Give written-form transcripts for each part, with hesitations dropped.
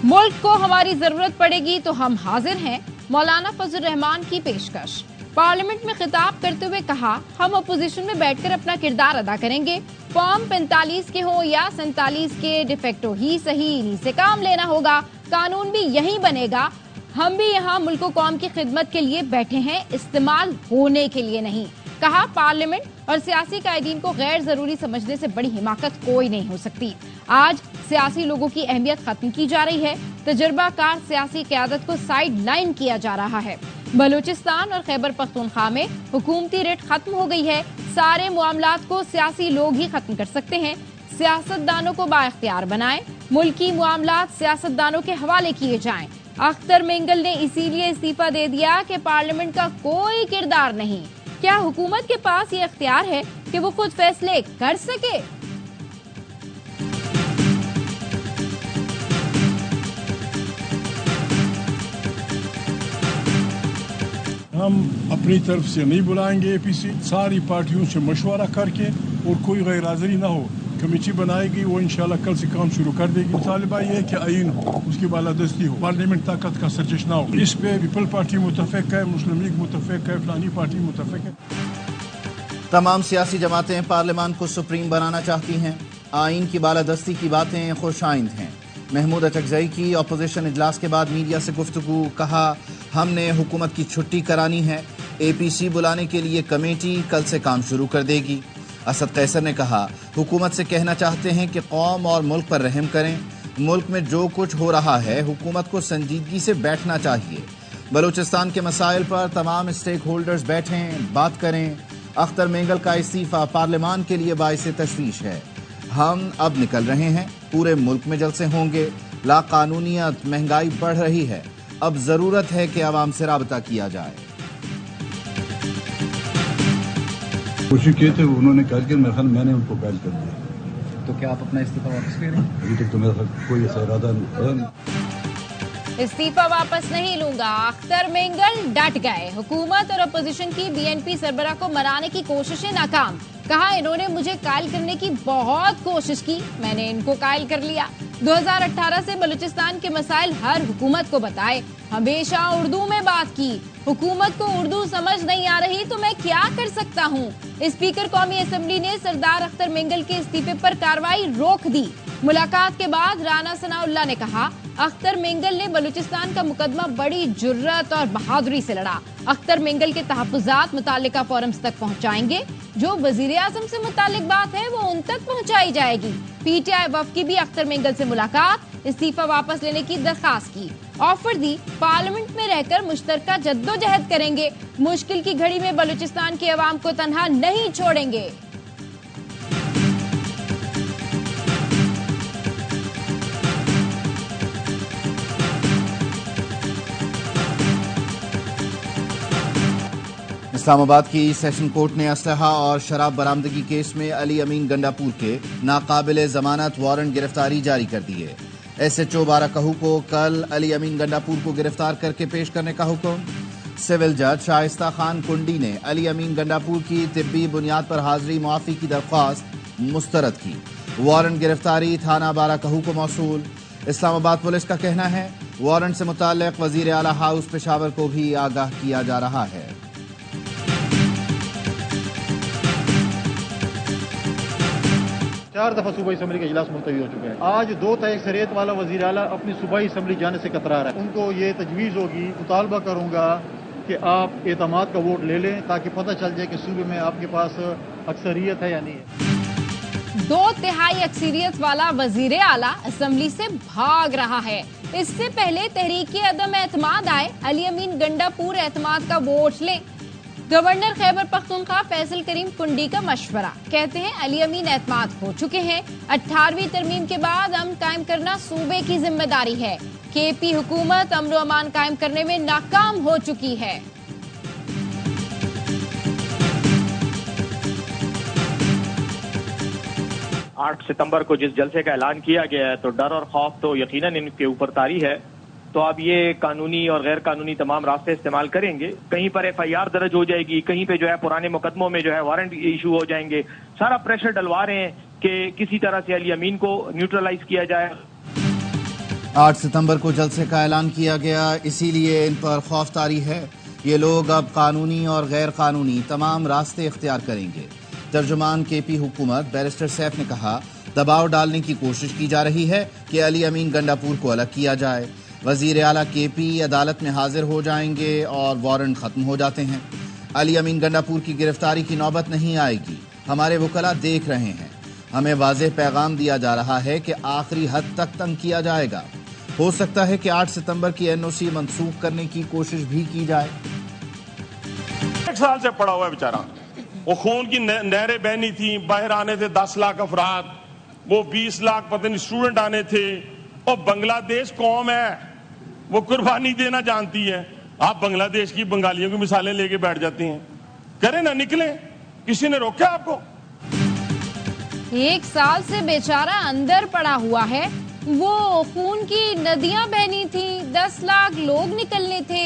मुल्क को हमारी जरूरत पड़ेगी तो हम हाजिर हैं, मौलाना फजल रहमान की पेशकश। पार्लियामेंट में खिताब करते हुए कहा, हम अपोजिशन में बैठकर अपना किरदार अदा करेंगे। फॉर्म 45 के हो या 47 के, डिफेक्टो ही सही, इन्हीं से काम लेना होगा। कानून भी यही बनेगा। हम भी यहाँ मुल्क कौम की खिदमत के लिए बैठे हैं, इस्तेमाल होने के लिए नहीं। कहा, पार्लियामेंट और सियासी कायदीन को गैर जरूरी समझने से बड़ी हिमाकत कोई नहीं हो सकती। आज सियासी लोगों की अहमियत खत्म की जा रही है। तजुर्बाकार सियासी क़यादत को साइड लाइन किया जा रहा है। बलूचिस्तान और खैबर पख्तूनख्वा में हुकूमती रेट खत्म हो गई है। सारे मामलात को सियासी लोग ही खत्म कर सकते हैं। सियासतदानों को बाइख्तियार बनाएं। मुल्की मामलात सियासतदानों के हवाले किए जाएं। अख्तर मेंगल ने इसीलिए इस्तीफा दे दिया कि पार्लियामेंट का कोई किरदार नहीं। क्या हुकूमत के पास ये इख्तियार है कि वो खुद फैसले कर सके? हम अपनी तरफ से नहीं बुलाएंगे एपीसी, सारी पार्टियों से मशवरा करके, और कोई गैर हाजिरी ना हो, कमेटी बनाएगी, वो इंशाल्लाह कल से काम शुरू कर देगी। मुतालिबा ये है कि आईन हो, उसकी बालादस्ती हो, पार्लियामेंट ताकत का सरचश्मा हो। इस पे पीपल पार्टी मुतफिक है, मुस्लिम लीग मुतफिक है, फलानी पार्टी मुतफिक है। तमाम सियासी जमातें पार्लियामान को सुप्रीम बनाना चाहती हैं। आइन की बालादस्ती की बातें खुशाइंद हैं। महमूद अचकजई की अपोजिशन इजलास के बाद मीडिया से गुफ्तगू। कहा, हमने हुकूमत की छुट्टी करानी है, एपीसी बुलाने के लिए कमेटी कल से काम शुरू कर देगी। असद कैसर ने कहा, हुकूमत से कहना चाहते हैं कि कौम और मुल्क पर रहम करें। मुल्क में जो कुछ हो रहा है, हुकूमत को संजीदगी से बैठना चाहिए। बलूचिस्तान के मसाइल पर तमाम स्टेक होल्डर्स बैठें, बात करें। अख्तर मेंगल का इस्तीफा पार्लियामान के लिए बाइस तशवीश है। हम अब निकल रहे हैं, पूरे मुल्क में जलसे होंगे। लाकानूनियत, महंगाई बढ़ रही है, अब जरूरत है कि आवाम से राबता किया जाए। कोशिश किए थे, उन्होंने कहा कि मेरे ख्याल मैंने उनको पहल कर दिया। तो क्या आप अपना इस्तीफा वापस ले रहे हैं? अभी तक तो मेरा कोई ऐसा इरादा नहीं। इस्तीफा वापस नहीं लूंगा, अख्तर मेंगल डट गए। हुकूमत और अपोजिशन की बीएनपी सरबराह को मनाने की कोशिशें नाकाम। कहा, इन्होंने मुझे कायल करने की बहुत कोशिश की, मैंने इनको कायल कर लिया। 2018 से बलूचिस्तान के मसाइल हर हुकूमत को बताए, हमेशा उर्दू में बात की। हुकूमत को उर्दू समझ नहीं आ रही तो मैं क्या कर सकता हूँ। स्पीकर कौमी असम्बली ने सरदार अख्तर मेंगल के इस्तीफे पर कार्रवाई रोक दी। मुलाकात के बाद राना सनाउल्लाह ने कहा, अख्तर मेंगल ने बलूचिस्तान का मुकदमा बड़ी जुर्रत और बहादुरी से लड़ा। अख्तर मेंगल के तहफ़्फ़ुज़ात मुतालिका फोरम्स तक पहुंचाएंगे। जो वज़ीर आज़म से मुतालिक बात है वो उन तक पहुंचाई जाएगी। पीटीआई वफ़द की भी अख्तर मेंगल से मुलाकात, इस्तीफा वापस लेने की दरखास्त की, ऑफर दी, पार्लियामेंट में रहकर मुश्तरका जद्दोजहद करेंगे। मुश्किल की घड़ी में बलूचिस्तान की आवाम को तन्हा नहीं छोड़ेंगे। इस्लामाबाद की सेशन कोर्ट ने असलहा और शराब बरामदगी केस में अली अमीन गंडापुर के नाकाबिले जमानत वारंट गिरफ्तारी जारी कर दी है। SHO बाराकहू को कल अली अमीन गंडापुर को गिरफ्तार करके पेश करने का हुक्म। सिविल जज शाइस्ता खान कुंडी ने अली अमीन गंडापुर की तिब्बी बुनियाद पर हाजिरी मुआफी की दरख्वास्त मुस्तरद की। वारंट गिरफ्तारी थाना बाराकहू को मौसूल। इस्लामाबाद पुलिस का कहना है, वारंट से मुताल्लिक वजीर आला हाउस पेशावर को भी आगाह किया जा रहा है। 4 दफा सूबाई असम्बली का इजलास मुलतवी हो चुका है। आज 2 तय अक्सरियत वाला वज़ीर आला अपनी सूबाई असम्बली जाने से कतरा रहा है। उनको ये तजवीज़ होगी, मुतालबा करूंगा कि आप एतमाद का वोट ले लें ताकि पता चल जाए कि सूबे में आपके पास अक्सरियत है या नहीं है। 2/3 अक्सरियत वाला वज़ीर आला असम्बली से भाग रहा है। इससे पहले तहरीक अदम एतमाद आए, अली अमीन गंडापुर एतमाद का वोट ले। गवर्नर खैबर पख्तूनख्वा फैसल करीम कुंडी का मशवरा, कहते हैं अली अमीन एतमाद हो चुके हैं। 18वीं तरमीम के बाद अमन कायम करना सूबे की जिम्मेदारी है। KP हुकूमत अमन अमान कायम करने में नाकाम हो चुकी है। आठ सितंबर को जिस जलसे का ऐलान किया गया है, तो डर और खौफ तो यकीनन इनके ऊपर तारी है। तो अब ये कानूनी और गैर कानूनी तमाम रास्ते इस्तेमाल करेंगे। कहीं पर FIR दर्ज हो जाएगी, कहीं पे जो है पुराने मुकदमों में जो है वारंट इशू हो जाएंगे। सारा प्रेशर डलवा रहे हैं کہ کسی طرح سے علی امین کو نیوٹرلائز کیا جائے۔ 8 ستمبر کو جلسے کا اعلان کیا گیا، اسی لیے ان پر خوف طاری ہے۔ یہ لوگ اب قانونی اور غیر قانونی تمام راستے اختیار کریں گے۔ ترجمان کے پی حکومت بیرسٹر سیف نے کہا، دباؤ ڈالنے کی کوشش کی جا رہی ہے کہ علی امین گنڈاپور کو الگ کیا جائے۔ وزیر اعلیٰ کے پی عدالت میں حاضر ہو جائیں گے اور وارنٹ ختم ہو جاتے ہیں۔ علی امین گنڈاپور کی گرفتاری کی نوبت نہیں آئے گی، ہمارے وکلاء دیکھ رہے ہیں۔ ہمیں واضح پیغام دیا جا رہا ہے کہ آخری حد تک تنگ کیا جائے گا۔ ہو سکتا ہے کہ 8 ستمبر کی NOC منسوخ کرنے کی کوشش بھی کی جائے۔ 1 سال سے پڑا ہوا ہے بیچارہ، وہ خون کی نہریں بہنی تھیں، باہر آنے تھے 10 لاکھ افراد، وہ 20 لاکھ پتہ نہیں اسٹوڈنٹ آنے تھے، اور بنگلہ دیش قوم ہے وہ قربانی دینا جانتی ہے۔ آپ بنگلہ دیش کی بنگالیوں کی مثالیں لے کے بیٹھ جاتی ہیں، کریں نہ نکلیں، کسی نے روکا آپ کو؟ 1 سال سے بیچارہ اندر پڑا ہوا ہے، وہ خون کی ندیاں بہنی تھیں، 10 لاکھ لوگ نکلنے تھے۔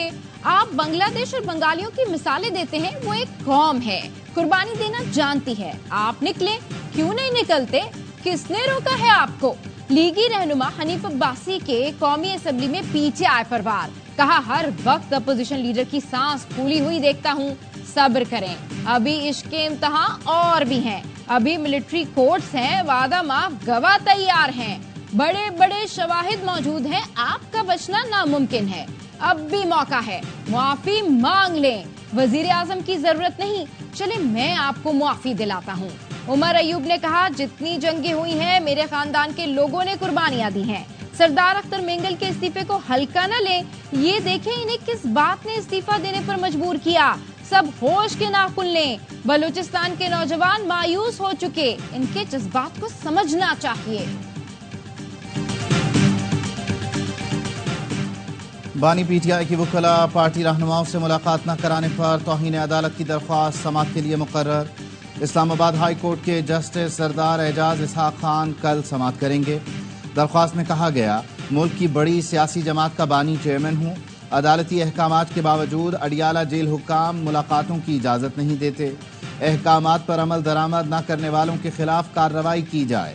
آپ بنگلہ دیش اور بنگالیوں کی مثالیں دیتے ہیں، وہ ایک قوم ہے، قربانی دینا جانتی ہے۔ آپ نکلیں، کیوں نہیں نکلتے؟ کس نے روکا ہے آپ کو؟ لیگی رہنما حنیف عباسی کے قومی اسمبلی میں پیچھے آئے فروار، کہا ہر وقت اپوزیشن لیڈر کی سانس پھولی ہوئی دیکھتا ہوں، صبر کریں، ابھی عشق کے امتحان اور بھی ہیں، ابھی ملٹری کورٹس ہیں، وعدہ معاف گواہ تیار ہیں، بڑے بڑے شواہد موجود ہیں، آپ کا بچنا ناممکن ہے، اب بھی موقع ہے، معافی مانگ لیں، وزیر اعظم کی ضرورت نہیں، چلیں میں آپ کو معافی دلاتا ہوں۔ عمر ایوب نے کہا جتنی جنگیں ہوئی ہیں میرے خاندان کے لوگوں نے قربانیاں دی ہیں، سردار اختر مینگل کے استعفے کو ہلکا نہ لیں، یہ دیکھیں انہیں کس بات نے استعفیٰ دینے پر مجبور کیا، سب ہوش کے ناخن لیں، بلوچستان کے نوجوان مایوس ہو چکے، ان کے جذبات کو سمجھنا چاہیے۔ بانی پی ٹی آئی کی وکلاء پارٹی رہنماؤں سے ملاقات نہ کرانے پر توہین عدالت کی درخواست سماعت کے لیے مقرر۔ اسلام آباد ہائی کورٹ کے جسٹس سردار اعجاز اسحاق خان کل سماعت کریں گے۔ درخواست میں کہا گیا، ملک کی بڑی سیاسی جماعت کا بانی چیئرمین ہوں، عدالتی احکامات کے باوجود اڈیالہ جیل حکام ملاقاتوں کی اجازت نہیں دیتے، احکامات پر عمل درآمد نہ کرنے والوں کے خلاف کارروائی کی جائے۔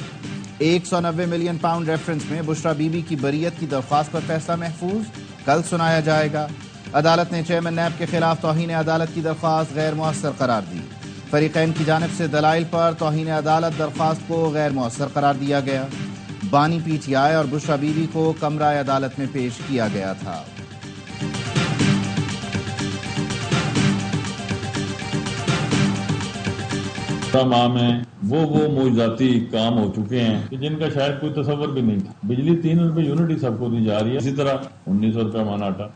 190 ملین پاؤنڈ ریفرنس میں بشرا بی بی کی بریت کی درخواست پر فیصلہ محفوظ کل سنایا جائے گا۔ عدالت نے چیئرمین نیب کے خلاف توہین عدالت کی درخواست غیر مؤثر قرار دی۔ فریقین کی جانب سے دلائل پر توہین عدالت درخواست کو غیر مؤثر قرار دیا گیا۔ بانی پی ٹی آئی اور بشرا بی بی کو کمرہ عدالت میں پیش کیا گیا تھا۔ ماہ میں وہ معجزاتی کام ہو چکے ہیں کہ جن کا شاید کوئی تصور بھی نہیں تھا۔ بجلی 3 روپے یونٹ ہی سب کو دی جا رہی ہے، اسی طرح 1900 روپے من آٹا۔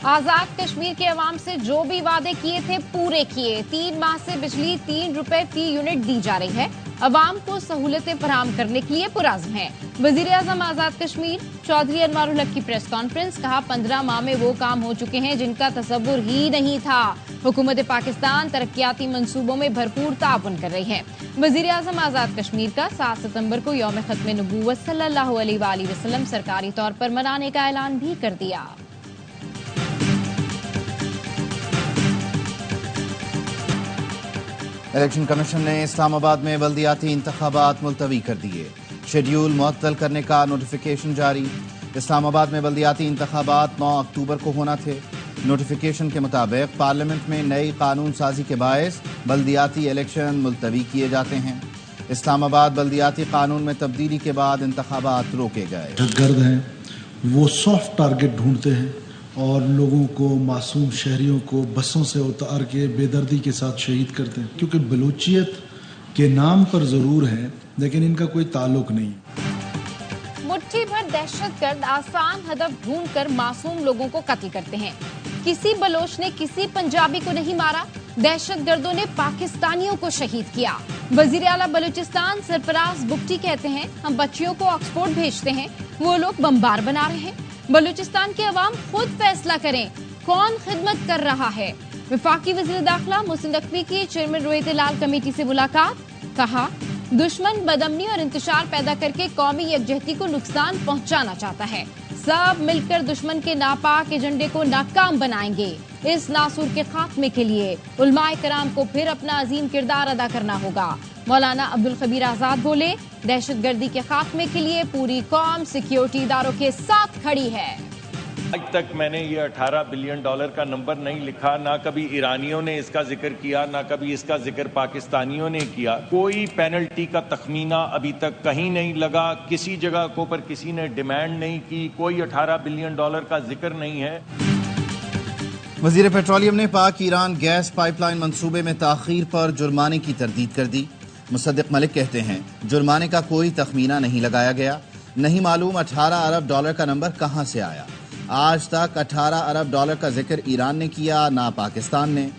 آزاد کشمیر کے عوام سے جو بھی وعدے کیے تھے پورے کیے، 3 ماہ سے بجلی 3 روپے فی یونٹ دی جا رہی ہے، عوام کو سہولتیں فراہم کرنے کے لیے پرعزم ہے۔ وزیر اعظم آزاد کشمیر چودھری انوار الحق کی پریس کانفرنس، کہا 15 ماہ میں وہ کام ہو چکے ہیں جن کا تصور ہی نہیں تھا۔ حکومت پاکستان ترقیاتی منصوبوں میں بھرپور تعاون کر رہی ہے۔ وزیر اعظم آزاد کشمیر کا 7 ستمبر کو یوم ختم نبوت صلی اللہ علیہ وآلہ وسلم سرکاری طور پر منانے کا اعلان بھی کر دیا۔ الیکشن کمیشن نے اسلام آباد میں بلدیاتی انتخابات ملتوی کر دیے، شیڈیول معطل کرنے کا نوٹیفیکیشن جاری۔ اسلام آباد میں بلدیاتی انتخابات 9 اکتوبر کو ہونا تھے۔ نوٹیفیکیشن کے مطابق پارلیمنٹ میں نئی قانون سازی کے باعث بلدیاتی الیکشن ملتوی کیے جاتے ہیں۔ اسلام آباد بلدیاتی قانون میں تبدیلی کے بعد انتخابات روکے گئے۔ دہشت گرد ہیں وہ سافٹ ٹارگٹ ڈھونڈتے ہیں اور لوگوں کو، معصوم شہریوں کو بسوں سے اتار کے بے دردی کے ساتھ شہید کرتے ہیں، کیونکہ بلوچیت کے نام پر ضرور ہے لیکن ان کا کوئی تعلق نہیں۔ مٹھی بھر دہشت گرد آسان ہدف ڈھونڈ کر معصوم لوگوں کو قتل کرتے ہیں۔ کسی بلوچ نے کسی پنجابی کو نہیں مارا، دہشت گردوں نے پاکستانیوں کو شہید کیا۔ وزیر اعلیٰ بلوچستان سرفراز بگٹی کہتے ہیں، ہم بچیوں کو آکسفورڈ بھیجتے ہیں، وہ لوگ بمبار بنا رہے ہیں۔ بلوچستان کے عوام خود فیصلہ کریں کون خدمت کر رہا ہے۔ وفاقی وزیر داخلہ محسن نقوی کی چیئرمین رویت لال کمیٹی سے ملاقات، کہا دشمن بدامنی اور انتشار پیدا کر کے قومی یکجہتی کو نقصان پہنچانا چاہتا ہے، سب مل کر دشمن کے ناپاک ایجنڈے کو ناکام بنائیں گے۔ इस नासूर के खात्मे के लिए उलमाए कराम को फिर अपना अजीम किरदार अदा करना होगा। मौलाना अब्दुल खबीर आजाद बोले, दहशतगर्दी के खात्मे के लिए पूरी कौम सिक्योरिटी इदारों के साथ खड़ी है। आज तक मैंने ये 18 बिलियन डॉलर का नंबर नहीं लिखा, ना कभी ईरानियों ने इसका जिक्र किया, ना कभी इसका जिक्र पाकिस्तानियों ने किया। कोई पेनल्टी का तखमीना अभी तक कहीं नहीं लगा, किसी जगह को पर किसी ने डिमांड नहीं की, कोई 18 बिलियन डॉलर का जिक्र नहीं है। वजीर पेट्रोलियम ने पाक ईरान गैस पाइपलाइन मंसूबे में ताखीर पर जुर्माने की तरदीद कर दी। मुसद्दिक मलिक कहते हैं, जुर्माने का कोई तखमीना नहीं लगाया गया, नहीं मालूम 18 अरब डॉलर का नंबर कहां से आया। आज तक 18 अरब डॉलर का जिक्र ईरान ने किया, ना पाकिस्तान ने।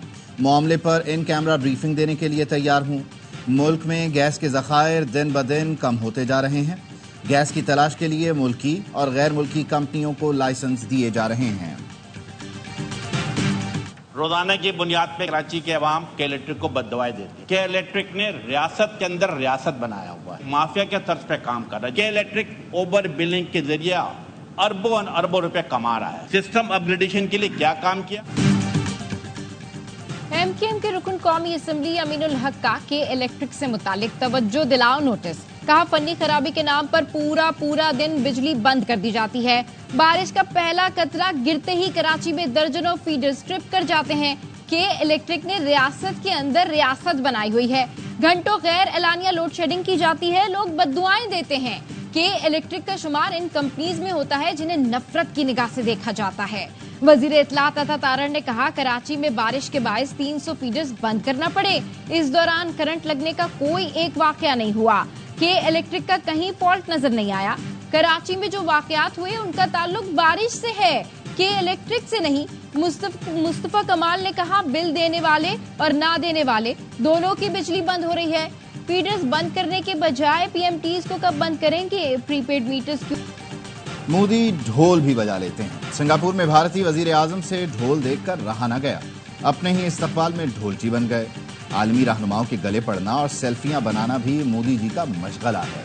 मामले पर इन कैमरा ब्रीफिंग देने के लिए तैयार हूँ। मुल्क में गैस के ज़खायर दिन ब दिन कम होते जा रहे हैं। गैस की तलाश के लिए मुल्की और गैर मुल्की कंपनियों को लाइसेंस दिए जा रहे हैं। रोजाना की बुनियाद पे कराची के अवाम के इलेक्ट्रिक को बददुआएं देती है। के इलेक्ट्रिक ने रियासत के अंदर रियासत बनाया हुआ है, माफिया के तर्ज पे काम कर रहा है। के इलेक्ट्रिक ओवर बिलिंग के जरिए अरबों अरबों रुपए कमा रहा है। सिस्टम अपग्रेडेशन के लिए क्या काम किया? एमकेएम के रुकन कौमी असम्बली अमीनुल हक का के इलेक्ट्रिक से मुतालिक तवज्जो दिलाओ नोटिस। कहा, फनी खराबी के नाम पर पूरा दिन बिजली बंद कर दी जाती है। बारिश का पहला कतरा गिरते ही कराची में दर्जनों फीडर स्ट्रिप कर जाते हैं। के इलेक्ट्रिक ने रियासत के अंदर रियासत बनाई हुई है। घंटों गैर एलानिया लोड शेडिंग की जाती है, लोग बद्दुआएं देते हैं। के इलेक्ट्रिक का शुमार इन कंपनीज में होता है जिन्हें नफरत की निगाह से देखा जाता है। वजीर इत्तलात अता तारड़ ने कहा, कराची में बारिश के बायस 300 फीडर्स बंद करना पड़े। इस दौरान करंट लगने का कोई एक वाकया नहीं हुआ। के इलेक्ट्रिक का कहीं फॉल्ट नजर नहीं आया। कराची में जो वाकयात हुए उनका ताल्लुक बारिश से है, के इलेक्ट्रिक से नहीं। मुस्तफा कमाल ने कहा, बिल देने वाले और ना देने वाले दोनों की बिजली बंद हो रही है। फीडर्स बंद करने के बजाय पीएमटीज को कब बंद करेंगे? प्रीपेड मीटर्स क्यों? मोदी ढोल भी बजा लेते हैं। सिंगापुर में भारतीय वजीर आजम से ढोल देखकर रहा न गया, अपने ही इस्तकबाल में ढोलची बन गए। आलमी रहनुमाओं के गले पड़ना और सेल्फियां बनाना भी मोदी जी का मशगला है।